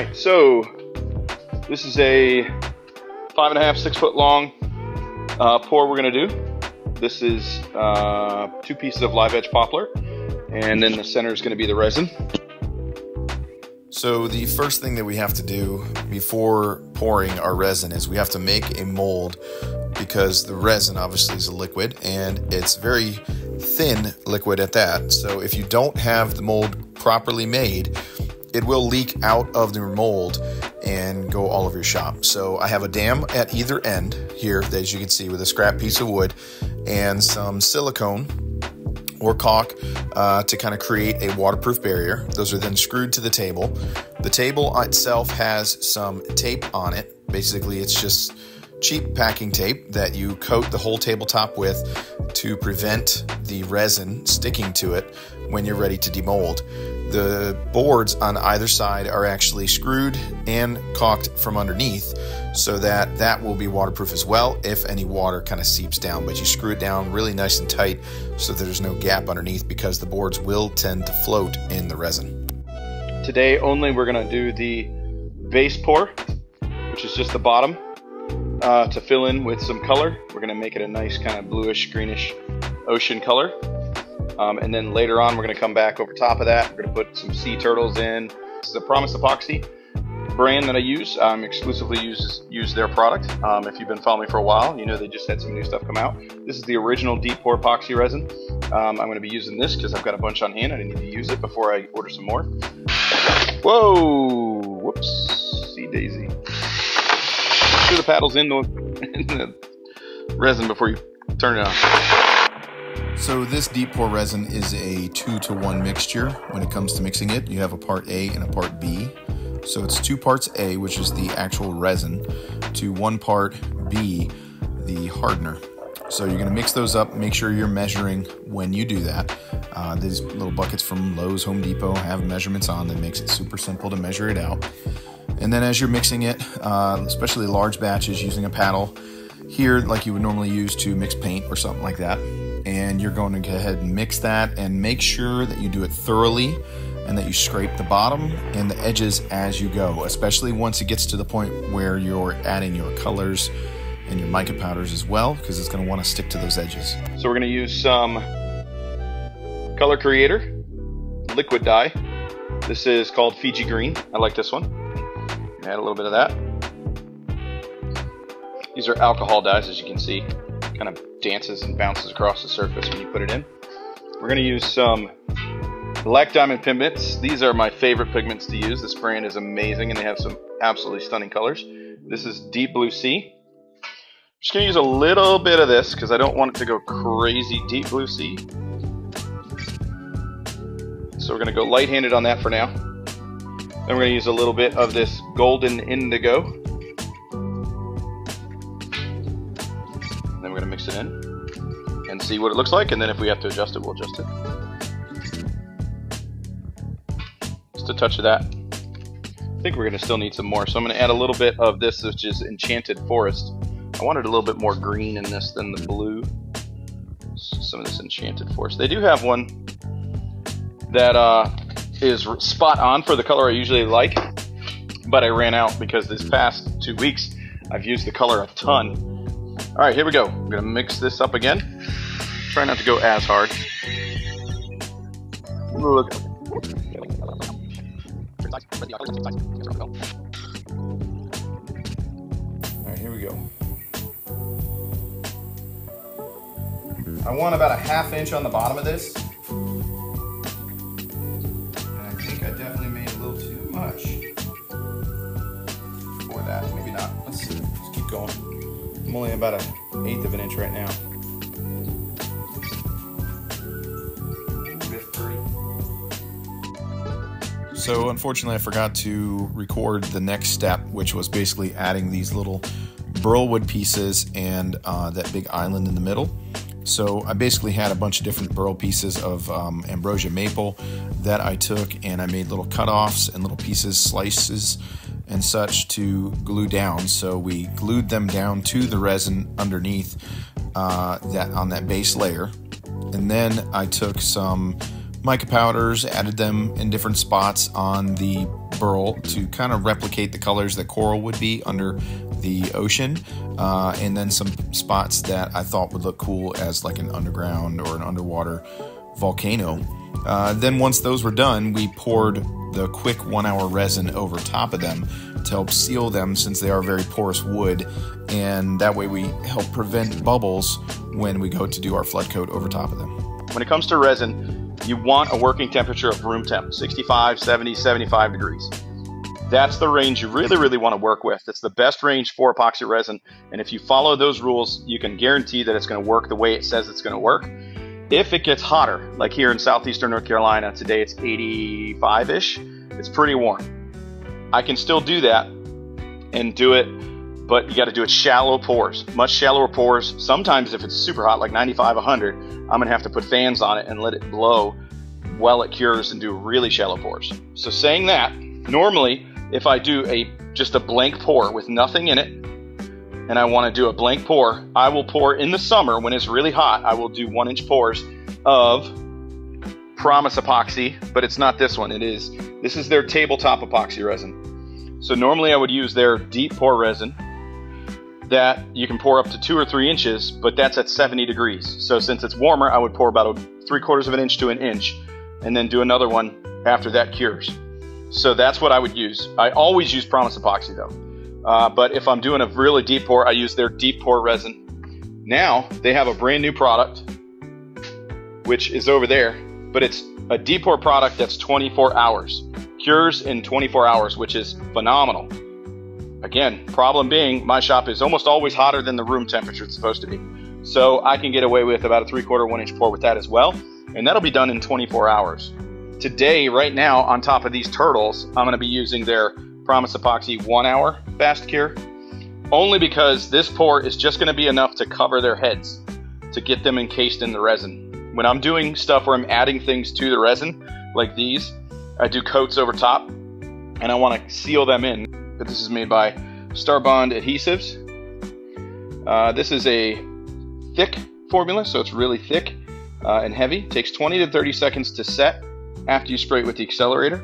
right, so this is a 5.5, 6 foot long pour we're gonna do. This is 2 pieces of live edge poplar, and then the center is gonna be the resin. So the first thing that we have to do before pouring our resin is we have to make a mold, because the resin obviously is a liquid and it's very thin liquid at that. So if you don't have the mold properly made, it will leak out of the mold and go all over your shop. So I have a dam at either end here, as you can see, with a scrap piece of wood and some silicone or caulk to kind of create a waterproof barrier. Those are then screwed to the table. The table itself has some tape on it. Basically, it's just cheap packing tape that you coat the whole tabletop with to prevent the resin sticking to it when you're ready to demold. The boards on either side are actually screwed and caulked from underneath, so that that will be waterproof as well if any water kind of seeps down. But you screw it down really nice and tight so that there's no gap underneath, because the boards will tend to float in the resin. Today only we're going to do the base pour, which is just the bottom, to fill in with some color. We're going to make it a nice kind of bluish greenish ocean color. And then later on, we're going to come back over top of that. We're going to put some sea turtles in. This is a Promise Epoxy brand that I use. Exclusively use their product. If you've been following me for a while, you know they just had some new stuff come out. This is the original deep pour epoxy resin. I'm going to be using this because I've got a bunch on hand. I need to use it before I order some more. Whoa! Whoops! See daisy. Screw the paddles in the resin before you turn it on. So this deep pour resin is a 2-to-1 mixture. When it comes to mixing it, you have a part A and a part B. So it's 2 parts A, which is the actual resin, to 1 part B, the hardener. So you're gonna mix those up, make sure you're measuring when you do that. These little buckets from Lowe's, Home Depot have measurements on that makes it super simple to measure it out. And then as you're mixing it, especially large batches, using a paddle here like you would normally use to mix paint or something like that. And you're going to go ahead and mix that, and make sure that you do it thoroughly and that you scrape the bottom and the edges as you go, especially once it gets to the point where you're adding your colors and your mica powders as well, because it's going to want to stick to those edges. So we're going to use some Color Creator liquid dye. This is called Fiji Green. I like this one. Add a little bit of that. These are alcohol dyes, as you can see. Kind of dances and bounces across the surface when you put it in. We're going to use some Black Diamond Pigments. These are my favorite pigments to use. This brand is amazing and they have some absolutely stunning colors. This is Deep Blue Sea. I'm just going to use a little bit of this because I don't want it to go crazy deep blue sea. So we're going to go light-handed on that for now. Then we're going to use a little bit of this Golden Indigo. Then we're going to mix it in and see what it looks like, and then if we have to adjust it, we'll adjust it. Just a touch of that. I think we're going to still need some more, so I'm going to add a little bit of this, which is Enchanted Forest. I wanted a little bit more green in this than the blue. Some of this Enchanted Forest. They do have one that is spot on for the color I usually like, but I ran out because this past 2 weeks I've used the color a ton. Alright, here we go. I'm going to mix this up again. Try not to go as hard. Look. Alright, here we go. I want about a ½ inch on the bottom of this. And I think I definitely made a little too much for that. Maybe not. Let's see. Let's keep going. I'm only about an 1/8 of an inch right now. So unfortunately I forgot to record the next step, which was basically adding these little burlwood pieces and that big island in the middle. So I basically had a bunch of different burl pieces of ambrosia maple that I took, and I made little cutoffs and little pieces, slices and such to glue down. So we glued them down to the resin underneath on that base layer. And then I took some mica powders, added them in different spots on the burl to kind of replicate the colors that coral would be under the ocean, and then some spots that I thought would look cool as like an underground or an underwater volcano. Then once those were done, we poured the quick 1 hour resin over top of them to help seal them, since they are very porous wood, and that way we help prevent bubbles when we go to do our flood coat over top of them. When it comes to resin, you want a working temperature of room temp, 65, 70, 75 degrees. That's the range you really want to work with. It's the best range for epoxy resin, and if you follow those rules, you can guarantee that it's going to work the way it says it's going to work. If it gets hotter, like here in southeastern North Carolina, today it's 85-ish, it's pretty warm. I can still do that and do it, but you got to do it shallow pours, much shallower pours. Sometimes if it's super hot, like 95, 100, I'm going to have to put fans on it and let it blow while it cures and do really shallow pours. So saying that, normally if I do just a blank pour with nothing in it, and I want to do a blank pour, I will pour in the summer when it's really hot. I will do 1-inch pours of Promise epoxy, but it's not this one. This is their tabletop epoxy resin. So normally I would use their deep pour resin that you can pour up to 2 or 3 inches, but that's at 70 degrees. So since it's warmer, I would pour about 3/4 of an inch to an inch, and then do another one after that cures. So that's what I would use. I always use Promise epoxy though. But if I'm doing a really deep pour, I use their deep pour resin. Now they have a brand new product, which is over there, but it's a deep pour product that's 24 hours. Cures in 24 hours, which is phenomenal. Again, problem being, my shop is almost always hotter than the room temperature it's supposed to be. So I can get away with about a 3/4, 1-inch pour with that as well. And that'll be done in 24 hours. Today, right now, on top of these turtles, I'm going to be using their Promise epoxy 1 hour fast cure, only because this pour is just going to be enough to cover their heads, to get them encased in the resin. When I'm doing stuff where I'm adding things to the resin, like these, I do coats over top, and I want to seal them in. But this is made by Starbond Adhesives. This is a thick formula, so it's really thick and heavy. It takes 20 to 30 seconds to set after you spray it with the accelerator.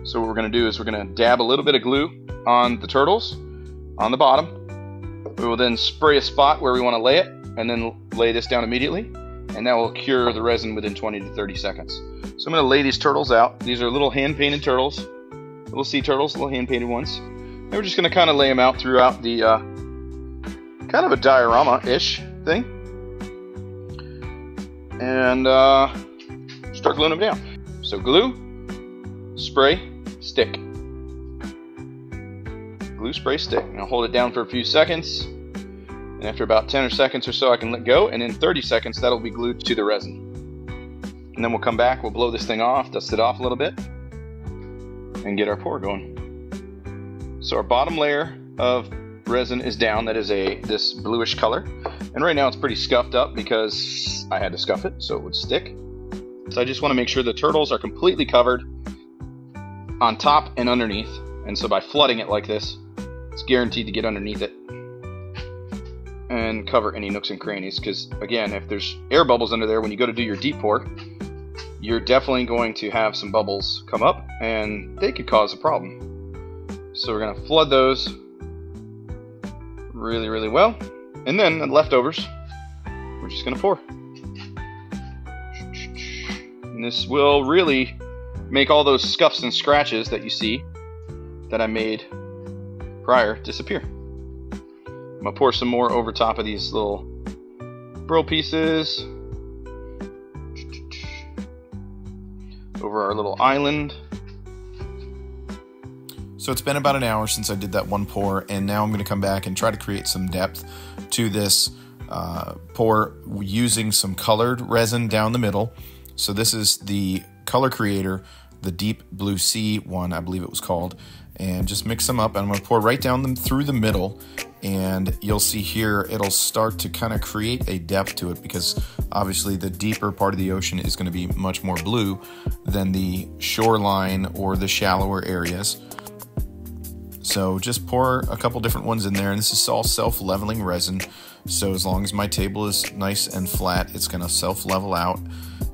So what we're going to do is we're going to dab a little bit of glue on the turtles on the bottom. We will then spray a spot where we want to lay it, and then lay this down immediately, and that will cure the resin within 20 to 30 seconds. So I'm going to lay these turtles out. These are little hand-painted turtles, little sea turtles, little hand-painted ones. And we're just going to kind of lay them out throughout the kind of a diorama-ish thing, and start gluing them down. So glue, spray, stick. Glue, spray, stick. And I'll hold it down for a few seconds, and after about 10 seconds or so I can let go, and in 30 seconds that'll be glued to the resin. And then we'll come back, we'll blow this thing off, dust it off a little bit, and get our pour going. So our bottom layer of resin is down. That is this bluish color, and right now it's pretty scuffed up because I had to scuff it so it would stick. So I just want to make sure the turtles are completely covered on top and underneath, and so by flooding it like this, it's guaranteed to get underneath it and cover any nooks and crannies, because again, if there's air bubbles under there when you go to do your deep pour, you're definitely going to have some bubbles come up, and they could cause a problem. So we're going to flood those really well, and then the leftovers we're just going to pour. And this will really make all those scuffs and scratches that you see that I made prior disappear. I'm going to pour some more over top of these little burl pieces, over our little island. So it's been about an hour since I did that one pour, and now I'm going to come back and try to create some depth to this pour using some colored resin down the middle. So this is the Color Creator, the Deep Blue Sea one, I believe it was called, and just mix them up. And I'm going to pour right down them through the middle, and you'll see here it'll start to kind of create a depth to it, because obviously the deeper part of the ocean is going to be much more blue than the shoreline or the shallower areas. So just pour a couple different ones in there, and this is all self-leveling resin. So as long as my table is nice and flat, it's going to self-level out.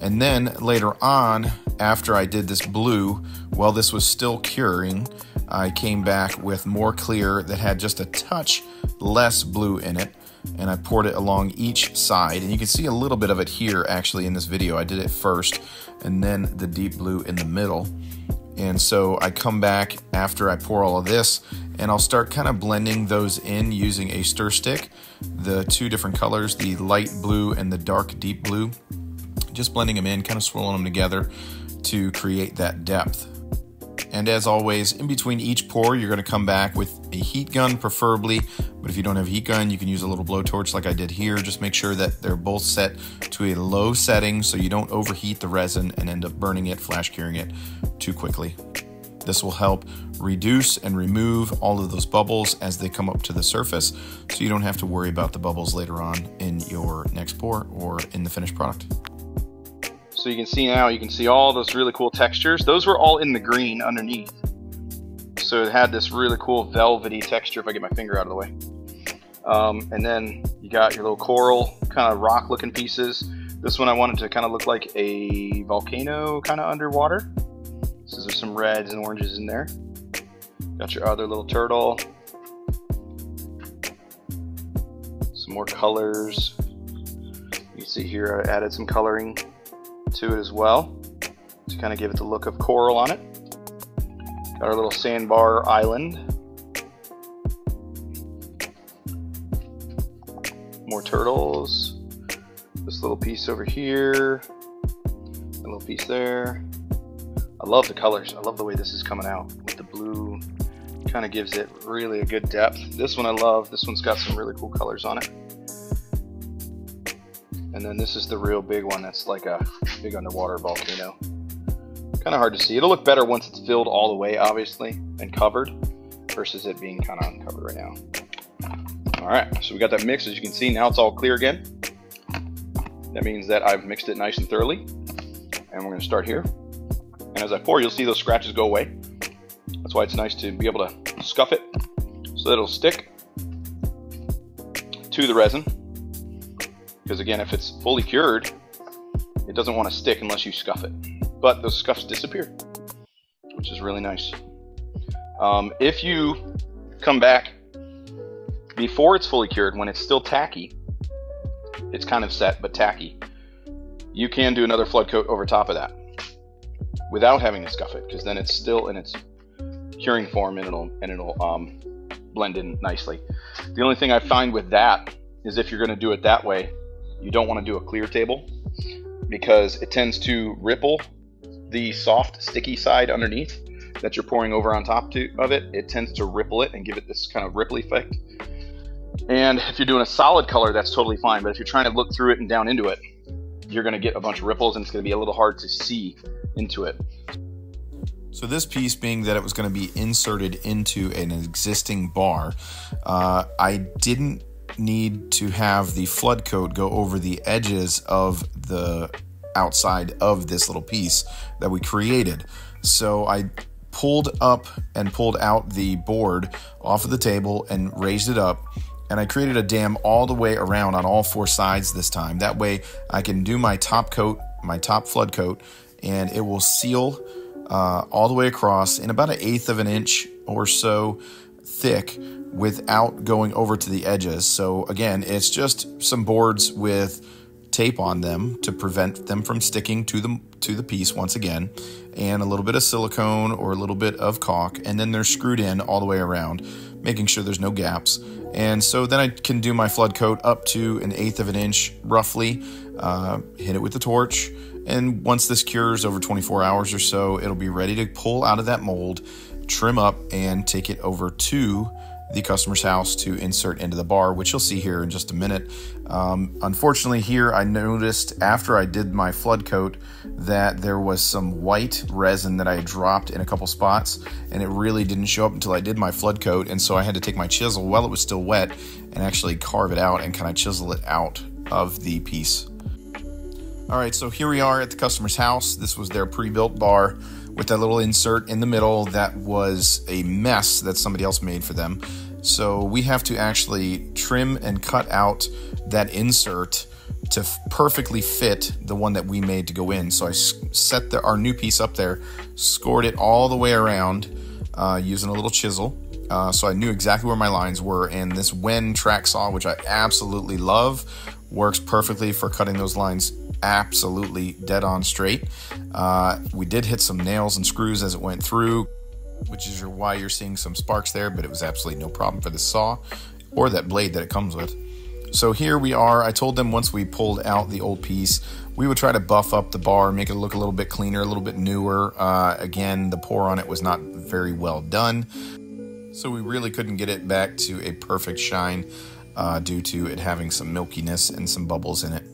And then later on, after I did this blue, while this was still curing, I came back with more clear that had just a touch less blue in it, and I poured it along each side. And you can see a little bit of it here actually in this video. I did it first and then the deep blue in the middle. And so I come back after I pour all of this, and I'll start kind of blending those in using a stir stick, the two different colors, the light blue and the dark deep blue, just blending them in, kind of swirling them together to create that depth. And as always, in between each pour, you're going to come back with a heat gun preferably, but if you don't have a heat gun, you can use a little blowtorch like I did here. Just make sure that they're both set to a low setting so you don't overheat the resin and end up burning it, flash curing it too quickly. This will help reduce and remove all of those bubbles as they come up to the surface, so you don't have to worry about the bubbles later on in your next pour or in the finished product. So you can see now, you can see all those really cool textures. Those were all in the green underneath. So it had this really cool velvety texture, if I get my finger out of the way. And then you got your little coral, kind of rock looking pieces. This one I wanted to kind of look like a volcano kind of underwater. So there's some reds and oranges in there. Got your other little turtle. Some more colors. You can see here I added some coloring to it as well to kind of give it the look of coral on it. Got our little sandbar island. More turtles. This little piece over here. A little piece there. I love the colors. I love the way this is coming out with the blue. Kind of gives it really a good depth. This one I love. This one's got some really cool colors on it. And then this is the real big one that's like a big underwater volcano. Kind of hard to see. It'll look better once it's filled all the way, obviously, and covered, versus it being kind of uncovered right now. All right, so we got that mixed. As you can see, now it's all clear again. That means that I've mixed it nice and thoroughly. And we're going to start here. And as I pour, you'll see those scratches go away. That's why it's nice to be able to scuff it so that it'll stick to the resin. Because again, if it's fully cured, it doesn't want to stick unless you scuff it. But those scuffs disappear, which is really nice. If you come back before it's fully cured, when it's still tacky, it's kind of set but tacky, you can do another flood coat over top of that without having to scuff it, because then it's still in its curing form and it'll blend in nicely. The only thing I find with that is if you're going to do it that way, you don't want to do a clear table, because it tends to ripple the soft sticky side underneath that you're pouring over on top of it. It tends to ripple it and give it this kind of ripple effect. And if you're doing a solid color, that's totally fine, but if you're trying to look through it and down into it, you're going to get a bunch of ripples and it's going to be a little hard to see into it. So this piece, being that it was going to be inserted into an existing bar, I didn't need to have the flood coat go over the edges of the outside of this little piece that we created. So I pulled up and pulled out the board off of the table and raised it up, and I created a dam all the way around on all four sides this time. That way I can do my top coat, my top flood coat, and it will seal all the way across in about 1/8 of an inch or so thick without going over to the edges. So again, it's just some boards with tape on them to prevent them from sticking to the piece once again, and a little bit of silicone or a little bit of caulk, and then they're screwed in all the way around, making sure there's no gaps. And so then I can do my flood coat up to 1/8 of an inch roughly, hit it with the torch, and once this cures over 24 hours or so, it'll be ready to pull out of that mold, trim up, and take it over to the customer's house to insert into the bar, which you'll see here in just a minute. Unfortunately here, I noticed after I did my flood coat that there was some white resin that I had dropped in a couple spots, and it really didn't show up until I did my flood coat, and so I had to take my chisel while it was still wet and actually carve it out and kind of chisel it out of the piece. All right, so here we are at the customer's house. This was their pre-built bar with that little insert in the middle that was a mess that somebody else made for them. So we have to actually trim and cut out that insert to perfectly fit the one that we made to go in. So I set our new piece up there, scored it all the way around using a little chisel. So I knew exactly where my lines were, and this Wen track saw, which I absolutely love, works perfectly for cutting those lines absolutely dead on straight. We did hit some nails and screws as it went through, which is why you're seeing some sparks there, but it was absolutely no problem for the saw or that blade that it comes with. So here we are. I told them once we pulled out the old piece, we would try to buff up the bar, make it look a little bit cleaner, a little bit newer. Again, the pour on it was not very well done, so we really couldn't get it back to a perfect shine due to it having some milkiness and some bubbles in it.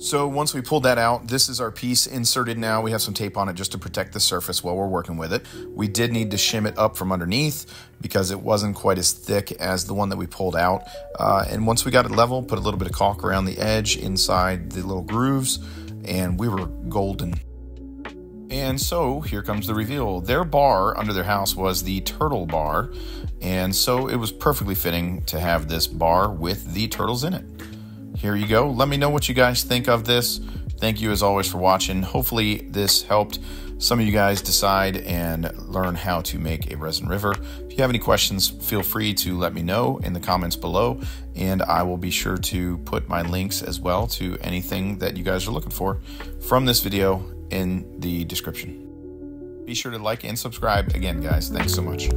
So once we pulled that out, this is our piece inserted now. We have some tape on it just to protect the surface while we're working with it. We did need to shim it up from underneath because it wasn't quite as thick as the one that we pulled out. And once we got it level, put a little bit of caulk around the edge inside the little grooves, and we were golden. And so here comes the reveal. Their bar under their house was the turtle bar, and so it was perfectly fitting to have this bar with the turtles in it. Here you go. Let me know what you guys think of this. Thank you as always for watching. Hopefully this helped some of you guys decide and learn how to make a resin river. If you have any questions, feel free to let me know in the comments below, and I will be sure to put my links as well to anything that you guys are looking for from this video in the description. Be sure to like and subscribe. Again, guys, thanks so much.